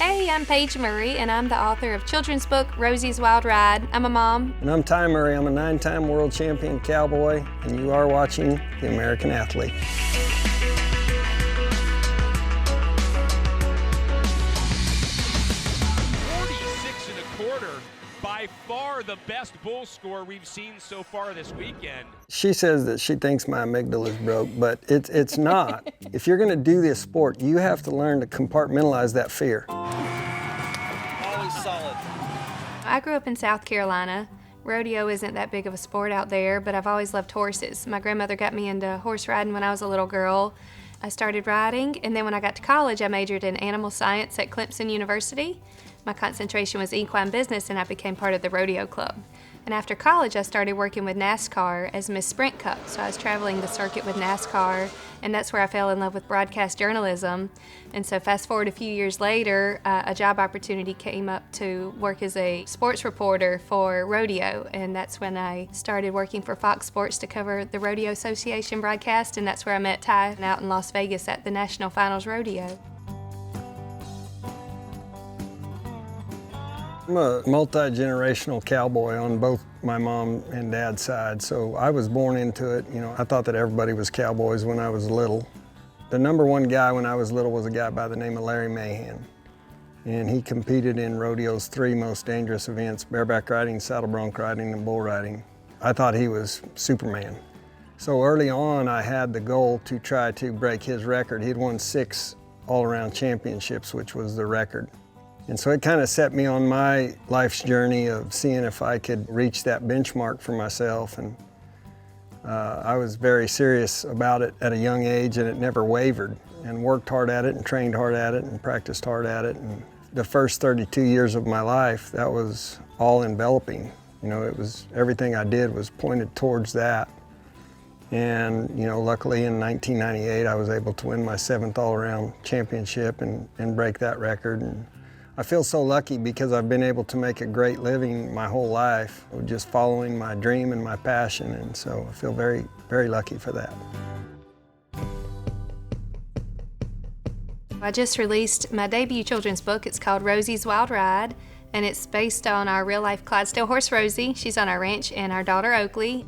Hey, I'm Paige Murray, and I'm the author of children's book, Rosie's Wild Ride. I'm a mom. And I'm Ty Murray. I'm a 9-time world champion cowboy, and you are watching The American Athlete. 46.25, by far the best bull score we've seen so far this weekend. She says that she thinks my amygdala is broke, but it's not. If you're gonna do this sport, you have to learn to compartmentalize that fear. Always solid. I grew up in South Carolina. Rodeo isn't that big of a sport out there, but I've always loved horses. My grandmother got me into horse riding when I was a little girl. I started riding, and then when I got to college, I majored in animal science at Clemson University. My concentration was equine business, and I became part of the rodeo club. And after college, I started working with NASCAR as Miss Sprint Cup. So I was traveling the circuit with NASCAR, and that's where I fell in love with broadcast journalism. And so fast forward a few years later, a job opportunity came up to work as a sports reporter for Rodeo. And that's when I started working for Fox Sports to cover the Rodeo Association broadcast. And that's where I met Ty out in Las Vegas at the National Finals Rodeo. I'm a multi-generational cowboy on both my mom and dad's side, so I was born into it. You know, I thought that everybody was cowboys when I was little. The number one guy when I was little was a guy by the name of Larry Mahan, and he competed in rodeo's 3 most dangerous events: bareback riding, saddle bronc riding, and bull riding. I thought he was Superman. So early on, I had the goal to try to break his record. He'd won 6 all-around championships, which was the record. And so it kind of set me on my life's journey of seeing if I could reach that benchmark for myself. And I was very serious about it at a young age, and it never wavered, and worked hard at it and trained hard at it and practiced hard at it. And the first 32 years of my life, that was all enveloping. You know, it was everything I did was pointed towards that. And, you know, luckily in 1998, I was able to win my 7th all-around championship and break that record. And I feel so lucky because I've been able to make a great living my whole life, just following my dream and my passion, and so I feel very, very lucky for that. I just released my debut children's book. It's called Rosie's Wild Ride, and it's based on our real-life Clydesdale horse, Rosie. She's on our ranch, and our daughter, Oakley.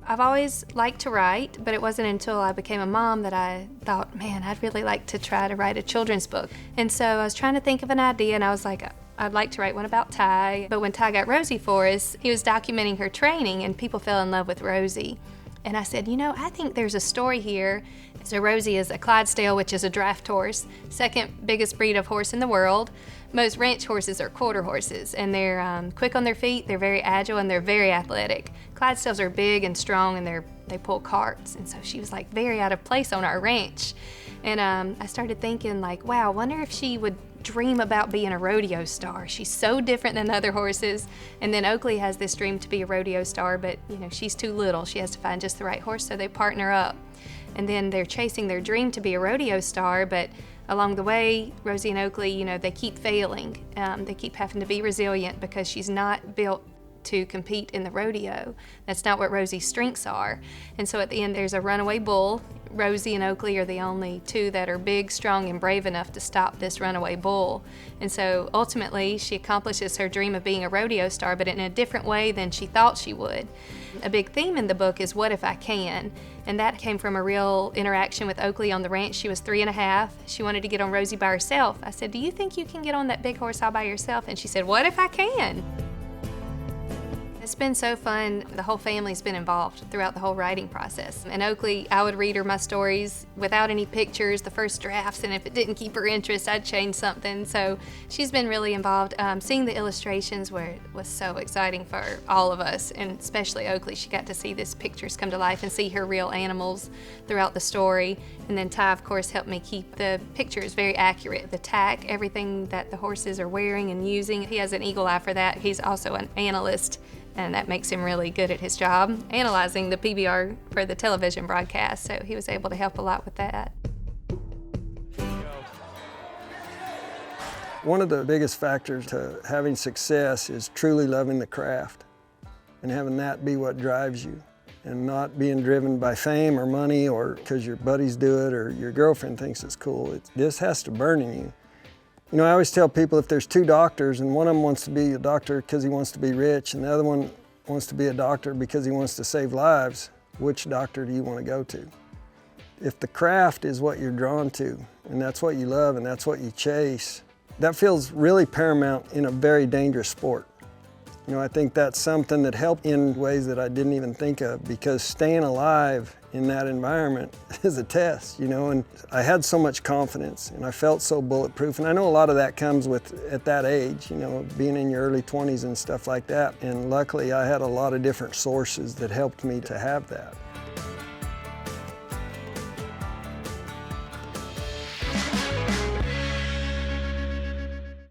I've always liked to write, but it wasn't until I became a mom that I thought, man, I'd really like to try to write a children's book. And so I was trying to think of an idea, and I was like, I'd like to write one about Ty. But when Ty got Rosie for us, he was documenting her training, and people fell in love with Rosie. And I said, you know, I think there's a story here. So Rosie is a Clydesdale, which is a draft horse, 2nd biggest breed of horse in the world. Most ranch horses are quarter horses, and they're quick on their feet, they're very agile, and they're very athletic. Clydesdales are big and strong, and they pull carts, and so she was like very out of place on our ranch. And I started thinking like, wow, I wonder if she would dream about being a rodeo star. She's so different than other horses. And then Oakley has this dream to be a rodeo star, but you know, she's too little. She has to find just the right horse, so they partner up. And then they're chasing their dream to be a rodeo star, but along the way, Rosie and Oakley, you know, they keep failing. They keep having to be resilient because she's not built to compete in the rodeo. That's not what Rosie's strengths are. And so at the end, there's a runaway bull. Rosie and Oakley are the only 2 that are big, strong, and brave enough to stop this runaway bull. And so ultimately, she accomplishes her dream of being a rodeo star, but in a different way than she thought she would. A big theme in the book is what if I can? And that came from a real interaction with Oakley on the ranch. She was 3.5. She wanted to get on Rosie by herself. I said, do you think you can get on that big horse all by yourself? And she said, what if I can? It's been so fun. The whole family's been involved throughout the whole writing process. And Oakley, I would read her my stories without any pictures, the first drafts, and if it didn't keep her interest, I'd change something. So she's been really involved. Seeing the illustrations was so exciting for all of us, and especially Oakley. She got to see these pictures come to life and see her real animals throughout the story. And then Ty, of course, helped me keep the pictures very accurate. The tack, everything that the horses are wearing and using. He has an eagle eye for that. He's also an analyst, and that makes him really good at his job, analyzing the PBR for the television broadcast, so he was able to help a lot with that. One of the biggest factors to having success is truly loving the craft and having that be what drives you, and not being driven by fame or money or because your buddies do it or your girlfriend thinks it's cool. This has to burn in you. You know, I always tell people if there's two doctors and one of them wants to be a doctor because he wants to be rich and the other one wants to be a doctor because he wants to save lives, which doctor do you want to go to? If the craft is what you're drawn to and that's what you love and that's what you chase, that feels really paramount in a very dangerous sport. You know, I think that's something that helped in ways that I didn't even think of, because staying alive in that environment is a test, you know, and I had so much confidence and I felt so bulletproof. And I know a lot of that comes with, at that age, you know, being in your early 20s and stuff like that. And luckily I had a lot of different sources that helped me to have that.